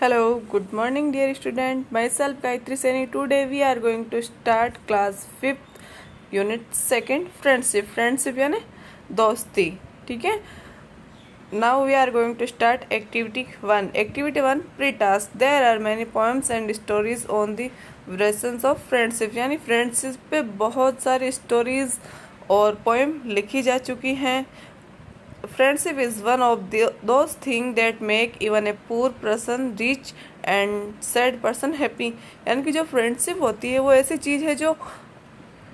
Hello, good morning dear student. Myself Gayatri Seni. Today we are going to start class 5th unit 2nd friendship. Friendship यानी दोस्ती. ठीक है. Now we are going to start activity 1. Activity 1 pre-task. There are many poems and stories on the lessons of friendship. यानी friendship पे बहुत सारी stories और poem लिखी जा चुकी हैं. Friendship is one of those things that make even a poor person rich and sad person happy. यानी कि जो फ्रेंडशिप होती है वो ऐसी चीज़ है जो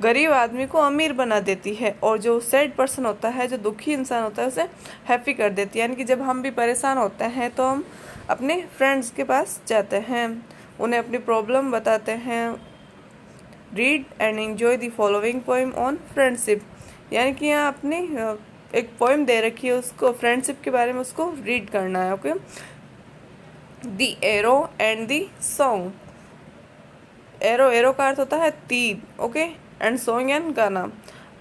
गरीब आदमी को अमीर बना देती है और जो सैड पर्सन होता है, जो दुखी इंसान होता है, उसे हैप्पी कर देती है. यानी कि जब हम भी परेशान होते हैं तो हम अपने फ्रेंड्स के पास जाते हैं, उन्हें अपनी प्रॉब्लम बताते हैं. Read and enjoy the following poem on friendship. यानी कि यहाँ अपनी एक पोएम दे रखी है, उसको फ्रेंडशिप के बारे में उसको रीड करना है. Okay. The arrow and the song. Arrow का अर्थ होता है तीर. ओके. एंड सॉन्ग एंड गाना.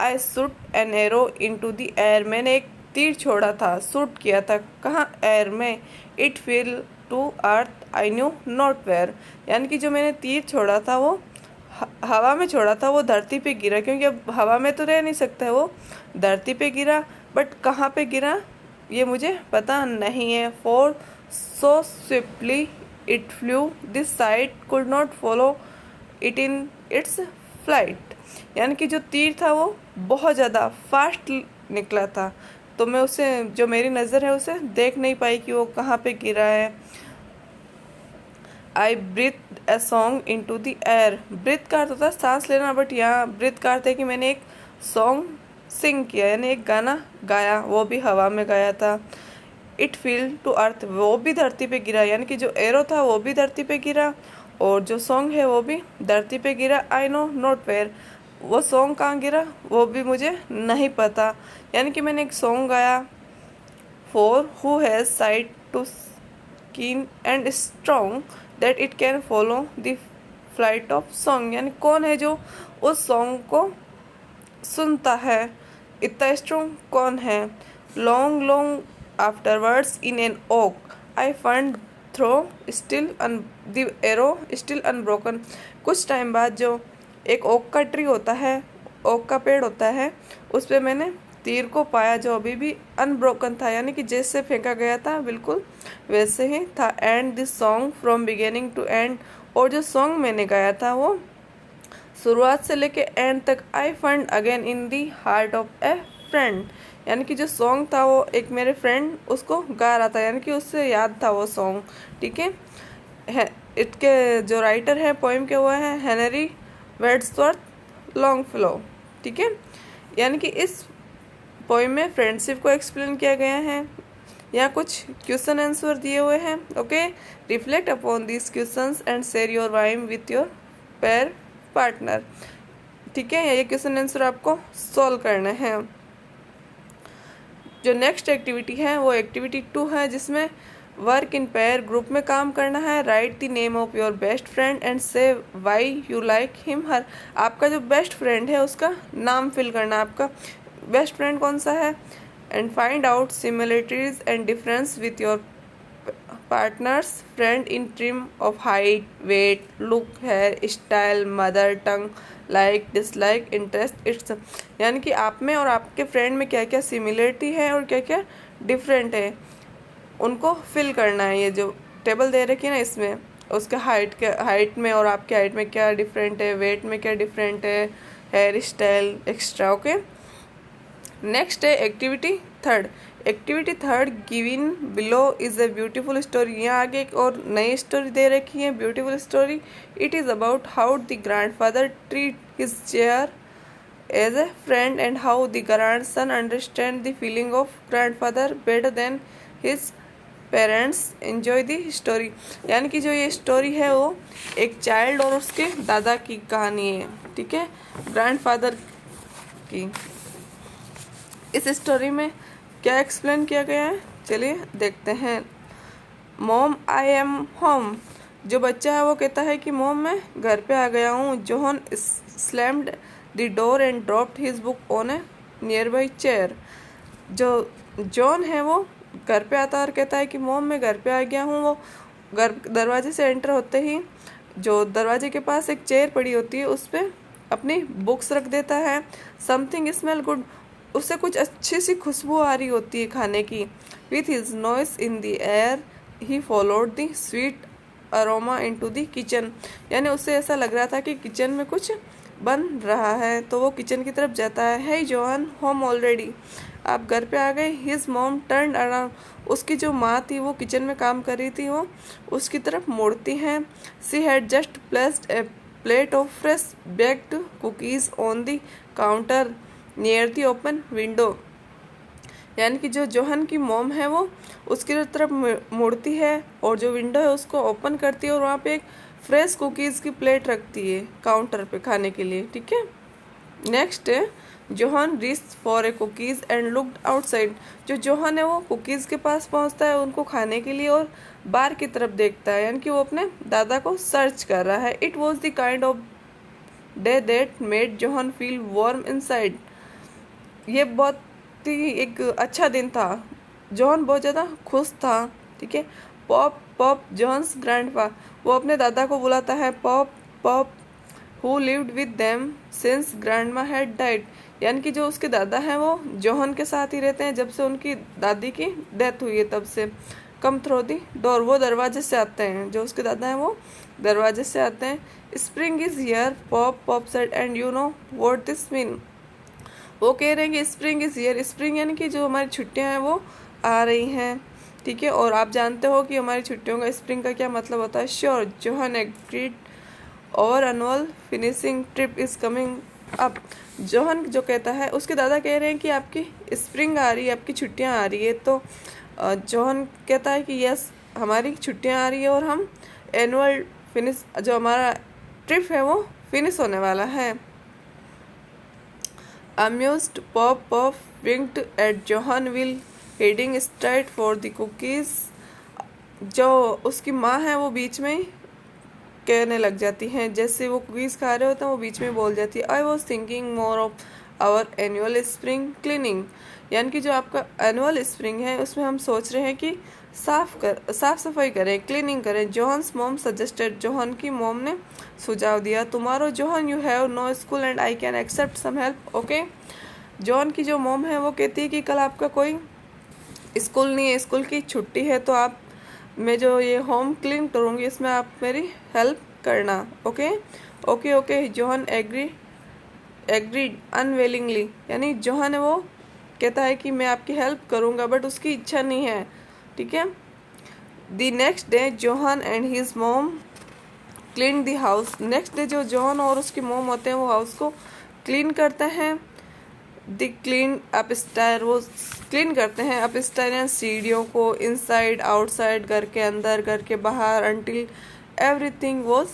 I shoot an arrow into the air. मैंने एक तीर छोड़ा था, शूट किया था. कहाँ? एयर में. It fell to earth I knew not where. यानी कि जो मैंने तीर छोड़ा था वो हवा में छोड़ा था, वो धरती पे गिरा, क्योंकि अब हवा में तो रह नहीं सकता है, वो धरती पे गिरा. बट कहाँ पे गिरा ये मुझे पता नहीं है. For so swiftly it flu this site could not follow it in its flight. यानी कि जो तीर था वो बहुत ज़्यादा फास्ट निकला था, तो मैं उसे, जो मेरी नज़र है उसे देख नहीं पाई कि वो कहाँ पे गिरा है. I breathe a song into the air. Breathe का अर्थ होता है सांस लेना, बट यहाँ ब्रीथ का अर्थ है कि मैंने एक सॉन्ग सिंग किया, यानी एक गाना गाया, वो भी हवा में गाया था. इट फील टू अर्थ, वो भी धरती पे गिरा. यानी कि जो एरो था वो भी धरती पे गिरा और जो सॉन्ग है वो भी धरती पे गिरा. I know not where. वो सॉन्ग कहाँ गिरा वो भी मुझे नहीं पता. यानी कि मैंने एक सॉन्ग गाया. For who has sight to keen and strong that it can follow the flight of song. यानी कौन है जो उस सॉन्ग को सुनता है, इतना स्ट्रॉन्ग कौन है. Long long afterwards in an oak I found throw still the arrow still unbroken. कुछ टाइम बाद जो एक ओक का ट्री होता है, ओक का पेड़ होता है, उस पर मैंने तीर को पाया जो अभी भी अनब्रोकन था. यानी कि जैसे फेंका गया था बिल्कुल वैसे ही था. And this song from beginning to end. और जो सॉन्ग मैंने गाया था वो शुरुआत से लेके एंड तक. I found again in the heart of a friend. यानी कि जो सॉन्ग था वो एक मेरे फ्रेंड उसको गा रहा था, यानी कि उससे याद था वो सॉन्ग. ठीक है. इसके जो राइटर है पोएम के वो है हेनरी वर्ड्सवर्थ लॉन्गफेलो. ठीक है. यानी कि इस पोएम में फ्रेंडशिप को एक्सप्लेन किया गया है. यहाँ कुछ क्वेश्चन आंसर दिए हुए हैं. Okay. Reflect upon this questions and share your views with your pair partner. ठीक है. ये क्वेश्चन आंसर आपको सॉल्व करना है. जो नेक्स्ट एक्टिविटी है वो एक्टिविटी 2 है, जिसमें वर्क इन पेयर, ग्रुप में काम करना है. Write the name of your best friend and say why you like him her. आपका जो बेस्ट फ्रेंड है उसका नाम फिल करना है. आपका बेस्ट फ्रेंड कौन सा है. And find out similarities and difference with your partners friend in term of height, weight, look, hair style, mother tongue, like, dislike, interest, its. यानी कि आप में और आपके फ्रेंड में क्या क्या सिमिलरिटी है और क्या क्या डिफरेंट है, उनको फिल करना है. ये जो टेबल दे रखी है ना, इसमें उसके हाइट में और आपके हाइट में क्या डिफरेंट है, वेट में क्या डिफरेंट है, hair style extra. Okay. Next है activity 3. Activity 3 given below is a beautiful story. यहाँ आगे एक और नई स्टोरी दे रखी है, beautiful story. It is about how the grandfather treat his chair as a friend and how the grandson understand the feeling of grandfather better than his parents. Enjoy the story. यानी कि जो ये story है वो एक child और उसके दादा की कहानी है. ठीक है. ग्रैंडफादर की. इस स्टोरी में क्या एक्सप्लेन किया गया है, चलिए देखते हैं. Mom I am home. जो बच्चा है वो कहता है कि मॉम मैं घर पे आ गया हूँ. Johan slammed the door and dropped his book on A near by chair. जो जॉन है वो घर पे आता है और कहता है कि मॉम मैं घर पे आ गया हूँ. वो घर दरवाजे से एंटर होते ही जो दरवाजे के पास एक चेयर पड़ी होती है उस पर अपनी बुक्स रख देता है। समथिंग स्मेल गुड, उससे कुछ अच्छी सी खुशबू आ रही होती है खाने की। With his noise in the air he followed the sweet aroma into the kitchen, यानी उससे ऐसा लग रहा था कि किचन में कुछ बन रहा है, तो वो किचन की तरफ जाता है। हे जोहन, होम ऑलरेडी, आप घर पे आ गए। हिज मॉम टर्न अराउंड, उसकी जो माँ थी वो किचन में काम कर रही थी, वो उसकी तरफ मुड़ती हैं। She had just placed a plate of fresh baked cookies on the counter near the open window, यानी कि जो जोहन की मॉम है वो उसकी तरफ मुड़ती है और जो विंडो है उसको ओपन करती है और वहाँ पे एक फ्रेश कुकीज़ की प्लेट रखती है काउंटर पे खाने के लिए। ठीक है, नेक्स्ट है Johan reached for a cookies and looked outside. जो जोहन है वो कुकीज़ के पास पहुँचता है उनको खाने के लिए और बाहर की तरफ देखता है, यानी कि वो अपने दादा को सर्च कर रहा है। It was the kind of day that made Johan feel warm inside. ये बहुत ही एक अच्छा दिन था, जॉन बहुत ज़्यादा खुश था। ठीक है, पॉप पॉप जॉन्स ग्रैंडपा, वो अपने दादा को बुलाता है pop pop, who lived with them since grandma had died, यानी कि जो उसके दादा हैं वो जोहन के साथ ही रहते हैं जब से उनकी दादी की डेथ हुई है तब से। कम थ्रो दी डोर, वो दरवाजे से आते हैं, जो उसके दादा हैं वो दरवाजे से आते हैं। Spring is here pop pop said and you know what this mean, वो कह रहे हैं कि स्प्रिंग इज हियर, स्प्रिंग यानी कि जो हमारी छुट्टियां हैं वो आ रही हैं। ठीक है, और आप जानते हो कि हमारी छुट्टियों का स्प्रिंग का क्या मतलब होता है। श्योर, जोहन एग्रीड, और annual finishing trip is coming up. Johan जो कहता है, उसके दादा कह रहे हैं कि आपकी स्प्रिंग आ रही है, आपकी छुट्टियां आ रही है, तो जोहन कहता है कि यस, हमारी छुट्टियां आ रही है और हम एनुअल फिनिश, जो हमारा ट्रिप है वो फिनिश होने वाला है। Amused, Pop winked at Johan while heading straight for the cookies. जो उसकी माँ है वो बीच में ही कहने लग जाती हैं, जैसे वो कुकीज़ खा रहे होते हैं वो बीच में बोल जाती है, I was thinking more of our annual spring cleaning, यानी कि जो आपका एनुअल स्प्रिंग है उसमें हम सोच रहे हैं कि साफ सफाई करें, क्लीनिंग करें। जोहन्स मॉम सजेस्टेड, जोहन की मॉम ने सुझाव दिया। Tomorrow John you have no school and I can accept some help, okay. John की जो मॉम है वो कहती है कि कल आपका कोई स्कूल नहीं है, स्कूल की छुट्टी है, तो आप, मैं जो ये होम क्लीन करूँगी इसमें आप मेरी हेल्प करना, okay okay okay. Johan agreed unwillingly, यानी जोहन है वो कहता है कि मैं आपकी हेल्प करूँगा बट उसकी इच्छा नहीं है। ठीक है, the next day Johan and his mom clean the house. Next day जो जोहन और उसकी मॉम होते हैं वो हाउस को क्लीन करते हैं। द क्लीन अपस्टायर, वो क्लीन करते हैं अपस्टायर यानी सीढ़ियों को, इनसाइड आउटसाइड, घर के अंदर घर के बाहर, अंटिल एवरीथिंग वॉज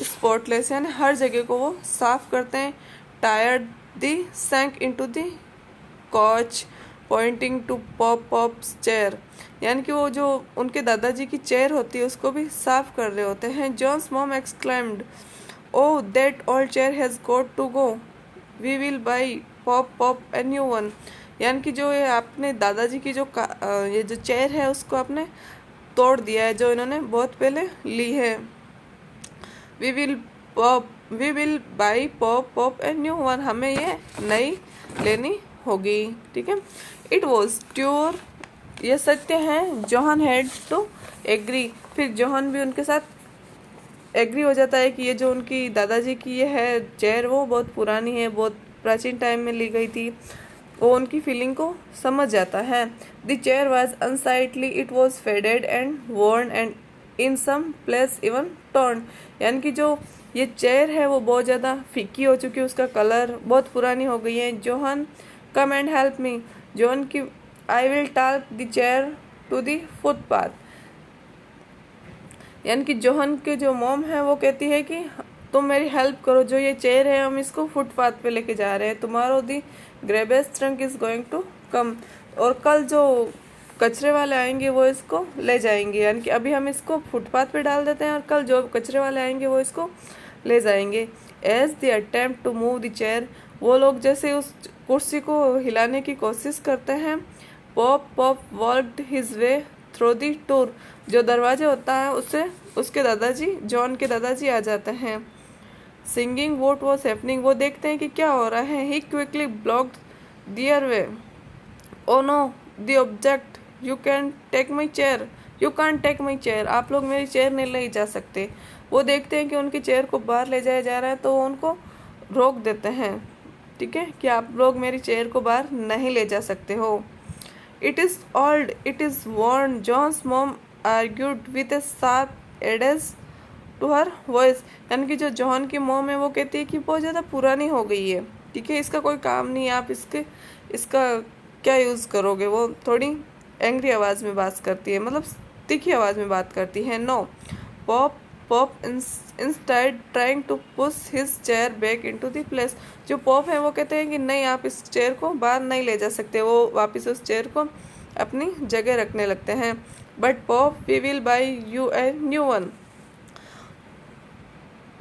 स्पॉटलेस, यानी हर जगह को वो साफ करते हैं। Tired the sank into the couch pointing to Pop's chair, यानी कि वो जो उनके दादाजी की चेयर होती है उसको भी साफ कर रहे होते हैं। John's mom exclaimed, oh that old chair has got to go, we will buy Pop a new one, यानी कि जो ये आपने दादाजी की जो ये जो चेयर है उसको आपने तोड़ दिया है जो इन्होंने बहुत पहले ली है। We will buy Pop a new one, हमें ये नई लेनी होगी। ठीक है, इट वॉज ट्योर, ये सत्य है। जोहन हैड टू एग्री, फिर जोहन भी उनके साथ एग्री हो जाता है कि ये जो उनकी दादाजी की ये है चेयर वो बहुत पुरानी है, बहुत प्राचीन टाइम में ली गई थी, वो उनकी फीलिंग को समझ जाता है। The chair was unsightly, it was faded and worn and in some place even torn, यानी कि जो ये चेयर है वो बहुत ज़्यादा फीकी हो चुकी है, उसका कलर बहुत पुरानी हो गई है। John come and help me, John की I will take the chair to the footpath, यानी कि जोहन के जो मॉम है वो कहती है कि तुम मेरी हेल्प करो, जो ये चेयर है हम इसको फुटपाथ पे लेके जा रहे हैं। Tomorrow the garbage truck is going to come, और कल जो कचरे वाले आएंगे वो इसको ले जाएंगे, यानी कि अभी हम इसको फुटपाथ पे डाल देते हैं और कल जो कचरे वाले आएंगे वो इसको ले जाएंगे। As the attempt to move the chair, वो लोग जैसे उस कुर्सी को हिलाने की कोशिश करते हैं। Pop walked his way through the door, जो दरवाजा होता है उससे उसके दादाजी, जॉन के दादाजी आ जाते हैं। सिंगिंग व्हाट वाज हैपनिंग, वो देखते हैं कि क्या हो रहा है। He quickly blocked their way. Oh no the object, you can take my chair, you can take my chair, आप लोग मेरी चेयर नहीं ले जा सकते। वो देखते हैं कि उनकी चेयर को बाहर ले जाया जा रहा है, तो वो उनको रोक देते हैं, ठीक है, कि आप लोग मेरी चेयर को बाहर नहीं ले जा सकते हो। It is old, it is worn, John's mom argued with a sharp edges to her voice, यानी कि जो जॉन की मॉम है वो कहती है कि बहुत ज़्यादा पुरानी हो गई है, ठीक है, इसका कोई काम नहीं है, आप इसका क्या यूज़ करोगे। वो थोड़ी एंग्री आवाज़ में बात करती है, मतलब तीखी आवाज़ में बात करती है। No Pop Pop instead trying to push his chair back into the place, जो पॉप है वो कहते हैं कि नहीं, आप इस चेयर को बाहर नहीं ले जा सकते। वो वापस उस चेयर को अपनी जगह रखने लगते हैं। But Pop we will buy you a new one,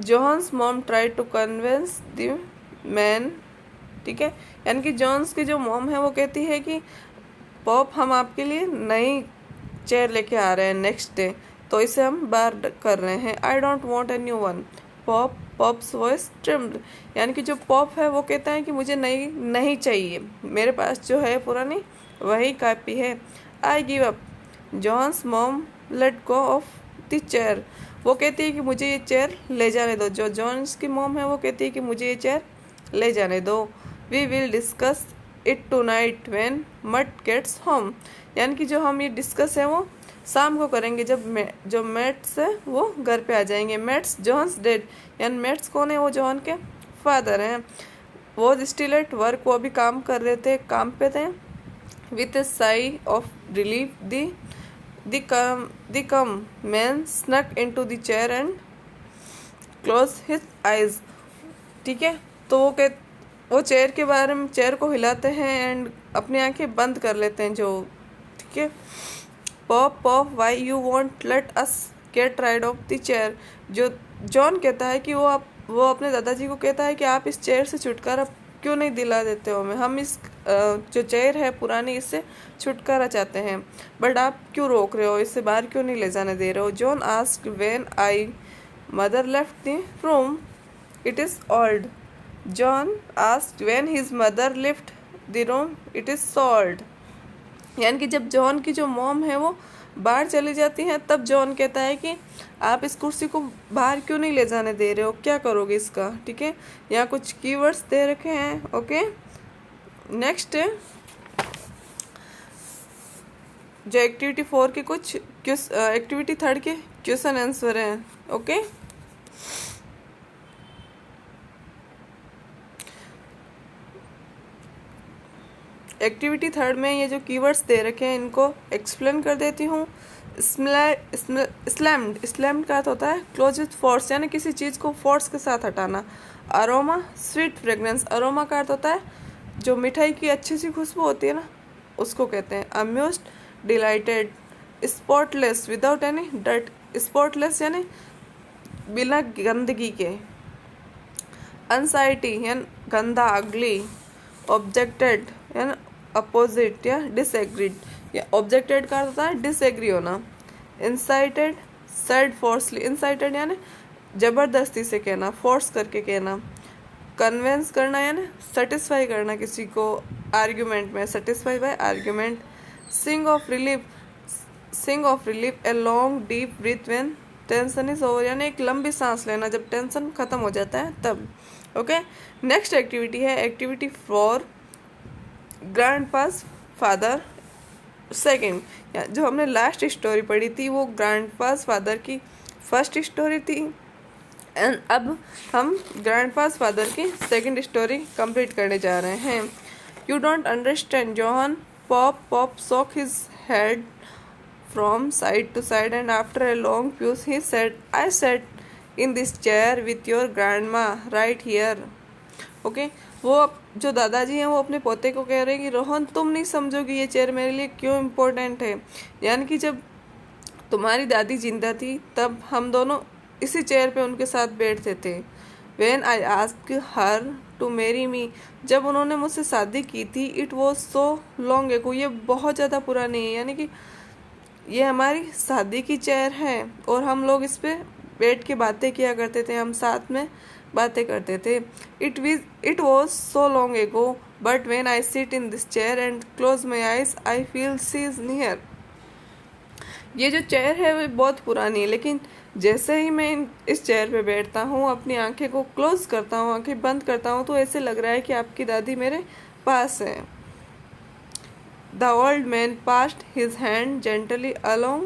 John's mom try to convince the man, ठीक है, यानी कि जॉन्स की जो मॉम है वो कहती है कि पॉप हम आपके लिए नई चेयर लेके आ रहे हैं नेक्स्ट डे, तो इसे हम बाहर कर रहे हैं। I don't want A new one, pops voice trimmed, यानी कि जो पॉप है वो कहता है कि मुझे नई नहीं चाहिए, मेरे पास जो है पुरानी वही कापी है। I give up, John's mom let go of the chair, वो कहती है कि मुझे ये चेयर ले जाने दो। जो जॉन्स की मॉम है वो कहती है कि मुझे ये चेयर ले जाने दो। We will discuss it tonight when Matt gets home, यानी कि जो हम ये डिस्कस है वो शाम को करेंगे जब जो मैट्स है वो घर पे आ जाएंगे। मैट्स जॉन्स डेड, यानी मैट्स कौन है, वो जॉन के फादर हैं। वो स्टिल एट वर्क, वो अभी काम कर रहे थे, काम पे थे। With A sigh of relief the come man स्नक into the chair and close his eyes, ठीक है, तो वो चेयर के बारे में, चेयर को हिलाते हैं एंड अपनी आंखें बंद कर लेते हैं जो, ठीक है। Pop why you won't let us get rid of the chair, जो जॉन कहता है कि वो अपने दादाजी को कहता है कि आप इस चेयर से छुटकारा क्यों नहीं दिला देते हो हमें, हम इस जो चेयर है पुरानी, इससे छुटकारा चाहते हैं, बट आप क्यों रोक रहे हो, इससे बाहर क्यों नहीं ले जाने दे रहे हो। John asked when I mother left the room, it is old, John asked when his mother left the room, it is sold, यानी कि जब जॉन की जो मॉम है वो बाहर चली जाती हैं, तब जॉन कहता है कि आप इस कुर्सी को बाहर क्यों नहीं ले जाने दे रहे हो, क्या करोगे इसका, ठीक है। यहाँ कुछ कीवर्ड्स दे रखे हैं, ओके। नेक्स्ट जो एक्टिविटी 4 के कुछ एक्टिविटी 3 के क्वेश्चन आंसर हैं, ओके। एक्टिविटी 3 में ये जो कीवर्ड्स दे रखे हैं इनको एक्सप्लेन कर देती हूँ। स्लैम्ड का अर्थ होता है क्लोज विथ फोर्स, यानी किसी चीज़ को फोर्स के साथ हटाना। अरोमा स्वीट फ्रेग्रेंस, अरोमा का अर्थ होता है जो मिठाई की अच्छी सी खुशबू होती है ना, उसको कहते हैं। Amused dilated, spotless without any dirt, spotless यानी बिना गंदगी के। अनसाइटी यानी गंदा अगली। ऑब्जेक्टेड यानी अपोजिट या डिसएग्रीड, या ऑब्जेक्टेड का होता है डिसएग्री होना। इंसाइटेड सेड फोर्सली, इंसाइटेड यानी जबरदस्ती से कहना, फोर्स करके कहना। कन्विंस करना यानी सेटिस्फाई करना किसी को आर्ग्यूमेंट में, satisfy by argument. Sing of relief a long deep breath when tension is over, यानी एक लंबी सांस लेना जब टेंशन खत्म हो जाता है तब, ओके। नेक्स्ट एक्टिविटी है एक्टिविटी 4 ग्रैंडपास फादर सेकंड, जो हमने लास्ट स्टोरी पढ़ी थी वो ग्रैंडपास फादर की फर्स्ट स्टोरी थी, एंड अब हम ग्रैंडपास फादर की सेकंड स्टोरी कंप्लीट करने जा रहे हैं। You don't understand John, pop shook his head from side to side and after a long pause he said, I sat in this chair with your grandma right here, okay. वो जो दादाजी हैं वो अपने पोते को कह रहे हैं कि रोहन तुम नहीं समझोगी ये चेयर मेरे लिए क्यों इम्पोर्टेंट है, यानी कि जब तुम्हारी दादी जिंदा थी तब हम दोनों इसी चेयर पे उनके साथ बैठते थे। When I asked her to marry me, जब उन्होंने मुझसे शादी की थी, it was so long ago, ये बहुत ज़्यादा पुरानी है, यानी कि ये हमारी शादी की चेयर है और हम लोग इस पे बैठ के बातें किया करते थे, हम साथ में बातें करते थे। It was so long ago but when I sit in this chair and close my eyes I feel she is near. ये जो चेयर है वो बहुत पुरानी है, लेकिन जैसे ही मैं इस चेयर पे बैठता हूँ, अपनी आंखें को क्लोज करता हूँ, आंखें बंद करता हूँ, तो ऐसे लग रहा है कि आपकी दादी मेरे पास है। The old man passed his hand gently along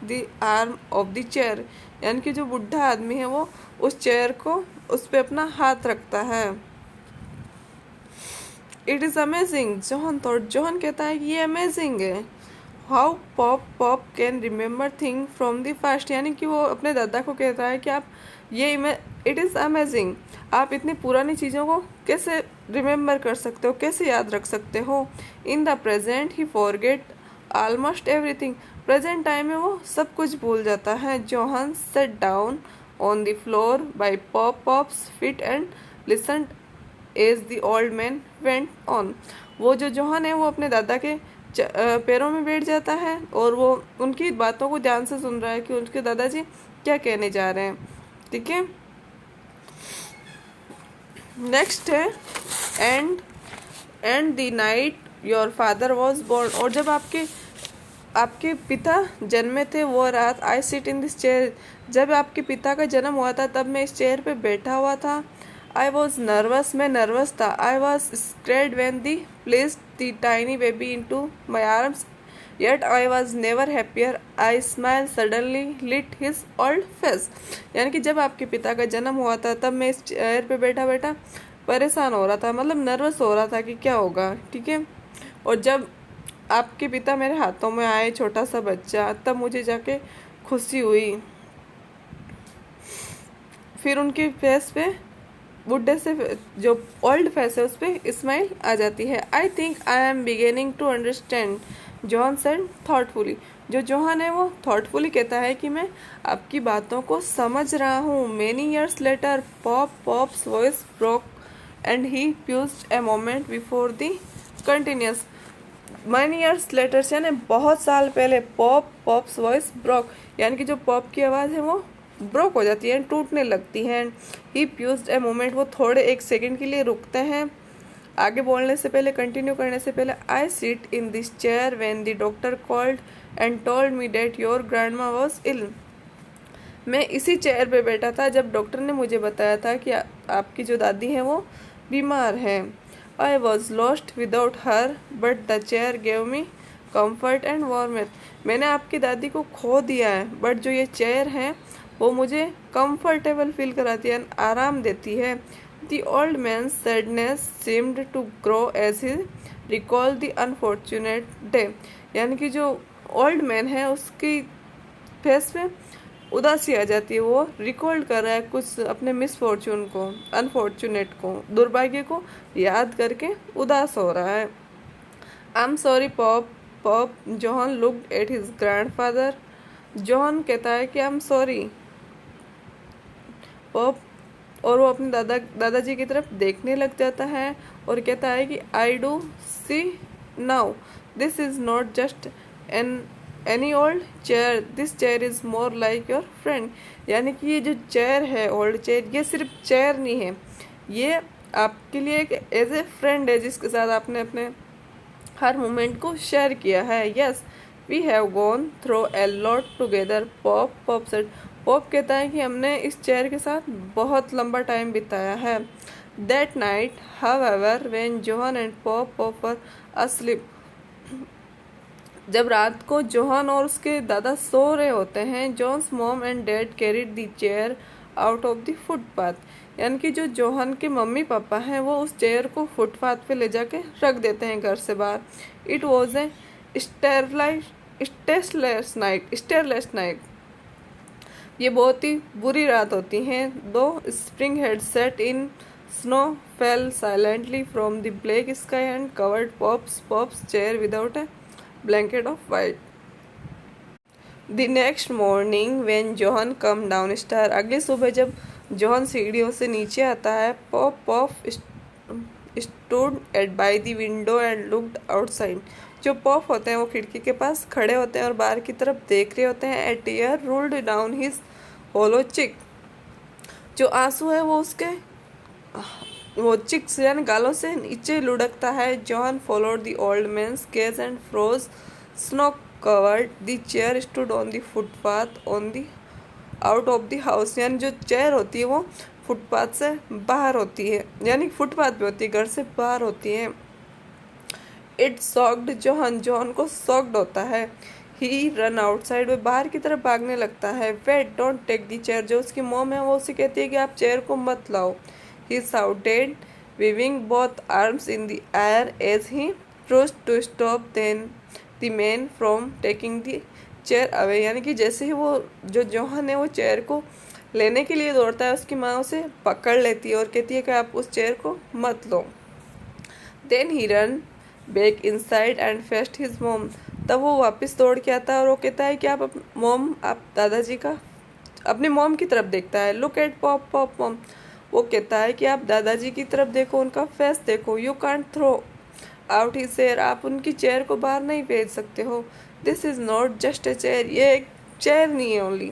the arm of the chair. यानी कि जो बुढ़ा आदमी है वो उस चेयर को उस पे अपना हाथ रखता है। It is amazing John thought. John कहता है कि ये अमेजिंग है। How pop can remember thing from the past. यानी कि वो अपने दादा को कहता है कि आप ये इट इज़ अमेजिंग, आप इतनी पुरानी चीज़ों को कैसे रिमेम्बर कर सकते हो, कैसे याद रख सकते हो। In the present he forget almost everything. Present time में वो सब कुछ भूल जाता है। John sat down on the floor by Pop's feet and listened as the old man went on. वो जो जोहन है वो अपने दादा के पैरों में बैठ जाता है और वो उनकी बातों को ध्यान से सुन रहा है कि उनके दादाजी क्या कहने जा रहे हैं। ठीक है, नेक्स्ट है and the night your father was born. और जब आपके पिता जन्मे थे वो रात, I sit in this chair. जब आपके पिता का जन्म हुआ था तब मैं इस चेयर पे बैठा हुआ था। आई वॉज नर्वस, मैं नर्वस था। I was scared when they place the tiny baby into my arms yet I was never happier. I smile suddenly lit his old face. यानी कि जब आपके पिता का जन्म हुआ था तब मैं इस चेयर पे बैठा बैठा परेशान हो रहा था, मतलब नर्वस हो रहा था कि क्या होगा। ठीक है, और जब आपके पिता मेरे हाथों में आए छोटा सा बच्चा, तब मुझे जाके खुशी हुई। फिर उनके फेस पे बुढ़े से जो ओल्ड फेस है उस पर स्माइल आ जाती है। I think I am beginning to understand, John said thoughtfully. जो जोहन है वो थॉटफुली कहता है कि मैं आपकी बातों को समझ रहा हूँ। Many years later Pop's voice broke and he paused a moment before the continues. Many years later यानी बहुत साल पहले पॉप्स वॉइस ब्रोक, यानी कि जो पॉप की आवाज़ है वो ब्रोक हो जाती है, टूटने लगती है। ही प्यूज्ड ए मोमेंट, वो थोड़े एक सेकंड के लिए रुकते हैं आगे बोलने से पहले, कंटिन्यू करने से पहले। I sit in this chair when the doctor called and told me that your grandma was ill. मैं इसी चेयर पे बैठा था जब डॉक्टर ने मुझे बताया था कि आपकी जो दादी है वो बीमार है। I was lost without her but the chair gave me comfort and warmth. मैंने आपकी दादी को खो दिया है बट जो ये चेयर है वो मुझे कंफर्टेबल फील कराती है, आराम देती है। The old man sadness seemed to grow as he recall the unfortunate day. यानी कि जो ओल्ड मैन है उसकी फेस पे उदासी आ जाती है, वो रिकॉल कर रहा है कुछ अपने मिसफॉर्चून को, अनफॉर्चुनेट को, दुर्भाग्य को याद करके उदास हो रहा है। I am sorry pop John looked at his grandfather. John कहता है कि आई एम सॉरी पॉप, और वो अपने दादाजी की तरफ देखने लग जाता है और कहता है कि I do see now this is not just any old chair, this chair is more like your friend. यानी कि ये जो चेयर है ओल्ड चेयर, ये सिर्फ चेयर नहीं है, ये आपके लिए एक एज ए फ्रेंड है जिसके साथ आपने अपने हर मोमेंट को शेयर किया है। Yes we have gone through a lot together Pop said. Pop कहता है कि हमने इस चेयर के साथ बहुत लंबा टाइम बिताया है। That night however when Johan and pop were asleep. जब रात को जोहन और उसके दादा सो रहे होते हैं, John's mom and dad carried the chair out of the footpath. यानी कि जो जोहन के मम्मी पापा हैं वो उस चेयर को फुटपाथ पे ले जाके रख देते हैं घर से बाहर। It was a starless night. ये बहुत ही बुरी रात होती है। Though spring had set in snow fell silently from the black sky and covered Pop's chair without a blanket of white. The next morning when John come down stairs. अगली सुबह जब जोहन सीढ़ियों से नीचे आता है, Pop stood at by the window and looked outside. जो पॉप होते हैं वो खिड़की के पास खड़े होते हैं और बाहर की तरफ देख रहे होते हैं। ए टीयर रूल्ड डाउन हिज होलो चिक, जो आंसू है वो उसके वो चिक्स यानी गालों से नीचे लुढ़कता है। John followed the old man's gaze and froze snow covered the chair stood on the footpath on the out of the house, यानी जो चेयर होती है वो फुटपाथ से बाहर होती है, यानी फुटपाथ पे होती है, घर से बाहर होती है। इट सॉक्ड जॉन, जॉन को सॉक्ड होता है। ही रन आउटसाइड, वे बाहर की तरफ भागने लगता है। Wait don't take the chair, जो उसकी मॉम है वो उसे कहती है कि आप चेयर को मत लाओ। ही shouted waving both arms in the air as he rushed to stop then the man from taking the chair away, यानी कि जैसे ही वो जो जॉन है वो चेयर को लेने के लिए दौड़ता है, उसकी माँ उसे पकड़ लेती है और कहती है कि आप उस चेयर को मत लो। Then he ran back inside and faced his mom, तब वो वापस दौड़ के आता है और वो कहता है कि आप दादाजी का अपने मॉम की तरफ देखता है। Look at pop pop mom, वो कहता है कि आप दादाजी की तरफ देखो, उनका फेस देखो। You can't throw out his chair, आप उनकी चेयर को बाहर नहीं भेज सकते हो। This is not just a chair, ये एक चेयर नहीं है only,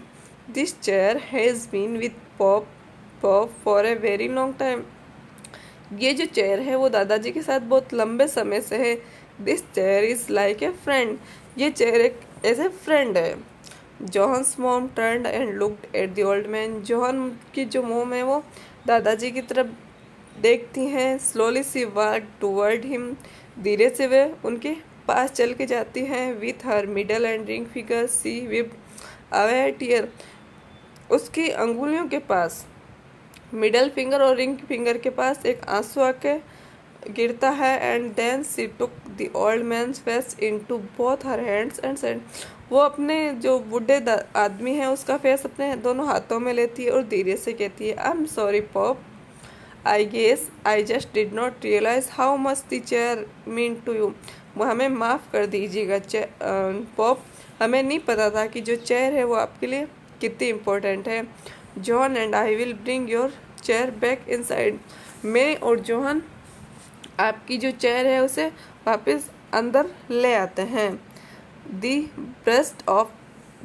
this chair has been with Pop Pop for a very long time, ये जो चेयर है वो दादाजी के साथ बहुत लंबे समय से है। This chair is like a friend, ये चेयर एक ऐसे फ्रेंड है। John's mom turned and looked at the old man, John की जो मॉम है वो दादाजी की तरफ देखती हैं। Slowly she walk toward him, धीरे से वे उनके पास चल के जाती हैं। With her middle and ring finger she wipe away tear, उसकी अंगुलियों के पास, मिडल फिंगर और रिंग फिंगर के पास एक आंसू आके गिरता है। And then she took the old man's face into both her hands and said, वो अपने जो बूढ़े आदमी है उसका फेस अपने दोनों हाथों में लेती है और धीरे से कहती है, I am sorry Pop, I guess I just did not realize how much the chair mean to you, वो हमें माफ़ कर दीजिएगा पॉप, हमें नहीं पता था कि जो चेयर है वो आपके लिए कितनी इम्पोर्टेंट है। John and I will bring your chair back inside, मैं और जॉन आपकी जो चेयर है उसे वापस अंदर ले आते हैं। They brushed off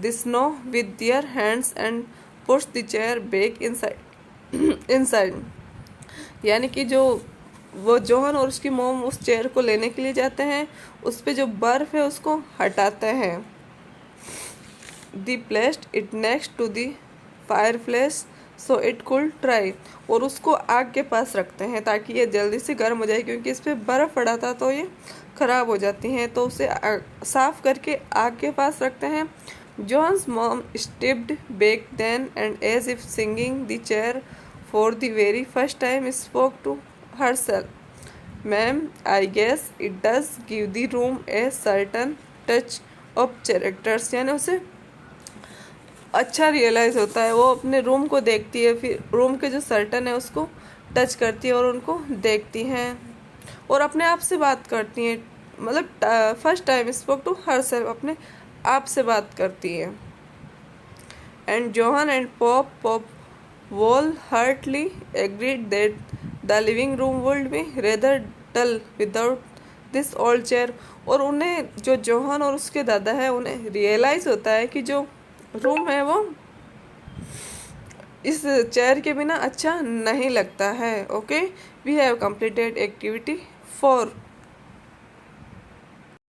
the snow with their hands and push the chair back inside, यानी कि जो वो जॉन और उसकी मोम उस चेयर को लेने के लिए जाते हैं, उस पे जो बर्फ है उसको हटाते हैं। They placed it next to the fireplace so it could dry, और उसको आग के पास रखते हैं ताकि ये जल्दी से गर्म हो जाए, क्योंकि इस पर बर्फ़ पड़ा था तो ये ख़राब हो जाती हैं, तो उसे साफ़ करके आग के पास रखते हैं। John's mom stepped back then and as if singing the chair for the very first time spoke to herself, ma'am I guess it does give the room a certain touch of characters, यानी उसे अच्छा realise होता है, वो अपने room को देखती है, फिर रूम के जो सर्टन है उसको टच करती है और उनको देखती हैं और अपने आप से बात करती हैं, मतलब first time spoke to herself, अपने आप से बात करती है। And John and Pop wholeheartedly agreed that the living room would be rather dull without this old chair, और उन्हें जो जॉन और उसके दादा है उन्हें रियलाइज़ होता है कि जो रूम है वो इस चेयर के बिना अच्छा नहीं लगता है। Okay, we have completed activity 4।